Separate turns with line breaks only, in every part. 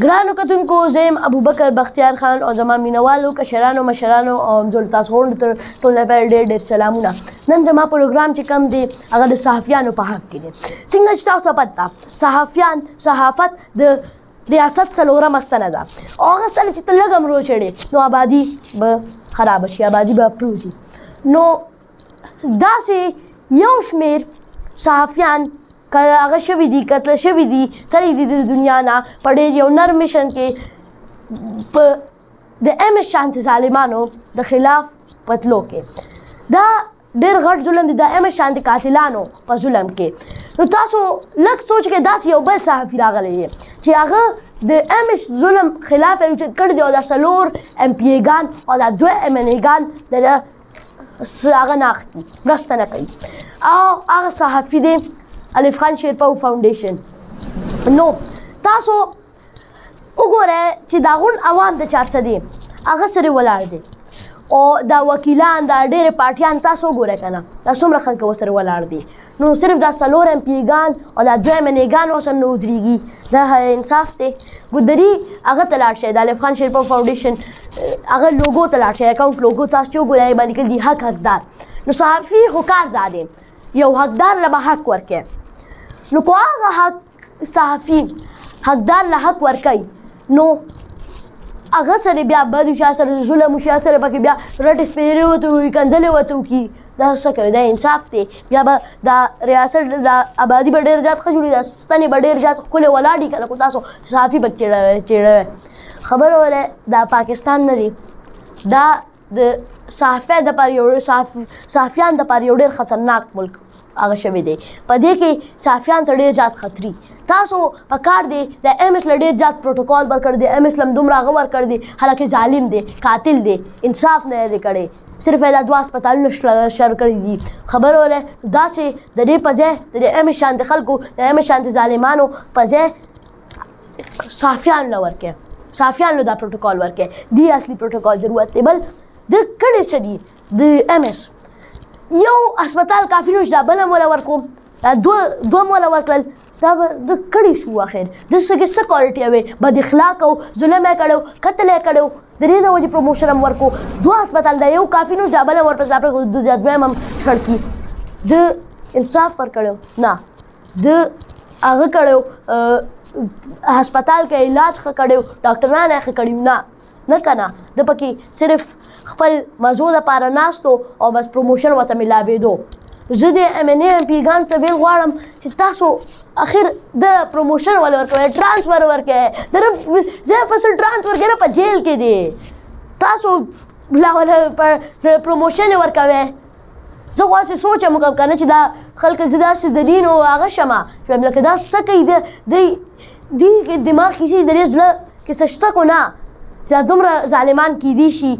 ګرانو کتونکو زه یم ابوبکر بختیار خان او زما مینوالو کشرانو مشرانو او همزولو تاسو غونډو ته ټول لپاره ډېر ډېر سلامونه. نن زما پروګرام چې کوم دی هغه د صحافیانو په حق کې دی. څنګه چې تاسو ته پته ده صحافت د ریاست څلورمه ستنه ده او هغه ستنه چې ته لږ هم روچړې نو آبادي به خرابه شي، آبادي به پروزي. نو داسې یو شمېر صحافیان که هغه شوي دي قتل شوي دي تللی دي د دنیا نه په ډېر یو نر میشن کې په د ایم ایس شانتي ظالمانو د خلاف پتلو کې. دا ډېر غټ ظلم دی د ایم ایس شانتي قاتلانو په ظلم کې. نو تاسو لږ سوچ کې داسې یو بل صحافي راغلی دی چې هغه د ایم ایس ظلم خلاف یې اوچت کړی دی او دا 4 ایم پی ایګان او دا 2 ایم این ایګان د هغه نه اخلي، مرسته نه کوي. او هغه صحافي دی الف خان شیرپاو فاونډیشن. نو تاسو وګورئ چې دا غون عوام د 400 دی هغه سره ولاړ دي او دا وکیلان دا ډېرې پارټیان تاسو وګورئ که نه دا څومره خلک ورسره ولاړ دي. نو صرف دا 4 ایم پی ګان او دا 2 ایم این ایګان ورسره نه ودرېږي، دا انصاف دی. ګودري هغه ته لاړ شئ، د الف خان شیرپاو فاونډیشن هغه لوګو ته لاړ شئ، اکاونټ لوګو تاسو چې وګورئ باندې لیکل دي حق حقدار. نو صحافي خو کار دا دی یو حقدار له به حق ورکوي. نو که هغه حق صحافي حقدار له حق ورکوي نو هغه سره بیا بد وشي، هغه سره ظلم وشي، هغه سره پکې بیا رټې سپېرې ورته ووایي، کنځلې ورته وکړي، دا څه کوي؟ دا انصاف دی. بیا به دا ریاست دا آبادي به ډېر زیات ښه جوړي، دا ستنې به ډېر زیات ښکلې ولاړ که نه خو تاسو صحافي به چېړوئ. خبره ولئ دا پاکستان نه دی، دا د صحافیانو دپاره یو ډېر خطرناک ملک هغه شوی دی. په دې کې صحافیان ته ډېر زیات خطري. تاسو په کار دی د ایم ایس له ډېر زیات پروټوکال ورکړی دی، ایم ایس له هم دومره هغه ورکړی دی، حالانکې ظالم دی، قاتل دی، انصاف نه دی کړی، صرف یې دا 2 هسپتالونه شر کړي دي. خبره ولئ داسې د دې په ځای د ایم ایس شانتي خلکو د ایم ایس شانتي ظالمانو په ځای صحافیانو له ورکوي، صحافیانو له دا پروټوکال ورکوي. دې اصلي پروټوکال ضرورت دی. بل د کړی څه دي د ایم ایس یو هسپتال کافي نه شي، دا بل هم وله ورکوم، دا 2 هم وله ورکړل، دا به د کړی شو. اخر دلته کې څه کوالټي وې؟ بد اخلاق او ظلم یې کړی، قتل یې کړی، د دې د وجې پروموشن هم ورکو. 2 هسپتال دا یو کافي نه شي، دا بل هم ورپسې د دویم هم شړ کړي. د انصاف ورکړی نه، د هغه کړی هسپتال کې علاج ښه کړی، ډاکټران یې ښه کړي نه که نه، د پکې صرف خپل مزو دپاره ناستو او بس پروموشن ورته میلاوېدو. زه د ایم این ای ایم پي ګانو ته ویل غواړم چې تاسو اخر د پروموشن ولې ورکوئ، ټرانسفر ورکوئ، د ځای پسې ټرانسفر کوي په جیل کې دی، تاسو پروموشن یې ورکوئ. زه خو هسې سوچم وکړم که نه چې دا خلک زه داسې د دین او هغه شمه چې لکه دا څه کوي، دې دماغ کې چې د دې زړه کې څه شته کو نه چې دا دومره ظالمان کیدی شي.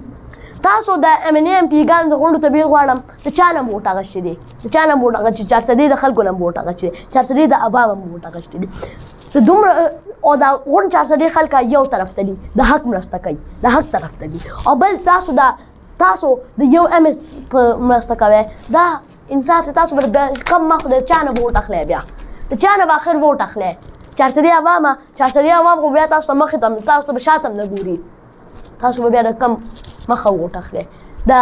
تاسو د ایم این ای ایم پي ګانو د غونډو ته بیل غواړم د چا نه هم ووټ اخیستی دی، د چا نه هم ووټ اخیستی، 400 د خلکو نه هم ووټ اخیستی دی، 400 د عوام هم ووټ اخیستی دی. د دومره او دا غونډ 400 خلک یو طرف ته دي، د حق مرسته کوي، د حق طرف ته دي. او بل تاسو د یو ایم ایس په مرسته کوئ، دا انصاف دی. تاسو به کم مخ د چا نه ووټ اخلی، بیا د چا نه به آخر ووټ اخلی. 400 عوامه 400 عوام خو بیا تاسو ته مخې ته تاسو ته به شاته هم نه ګوري، تاسو به بیا د کم مخه ووټ اخلی. د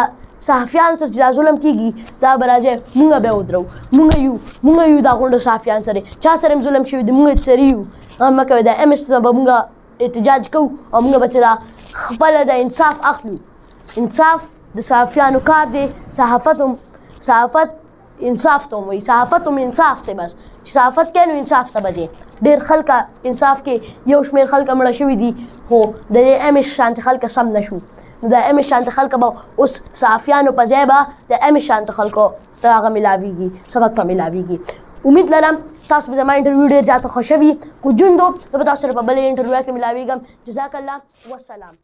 صحافیانو سره چې دا ظلم کېږي دا به راځئ مونږ بیا ودرو، مونږ یو دا غونډه صحافیان سره چا سره هم ظلم شوي دی مونږ سره یو. غم مه کوئ، د ایم ایس به مونږ احتجاج کوو او مونږ به ترې خپله د انصاف اخلو. انصاف د صحافیانو کار دی. صحافت انصاف ته هم وایي، صحافت هم انصاف دی. بس چې صحافت کوي نو انصاف ته به ځي. ډېر خلکه انصاف کې یو شمېر خلکه مړه شوي دي خو د دې ایم ایس شانتي خلکه سم نه شو. نو د ایم ایس شانتي خلکه به اوس صحافیانو په ځای به د ایم ایس شانتي خلکو ته هغه میلاویږي، سبق به میلاویږي. امید لرم تاسو به زما انټرویو ډېر زیاته خوښوي. کو جون دو زه به تاسو سره په بلې انټرویو کې میلاویږم. جزاک الله والسلام.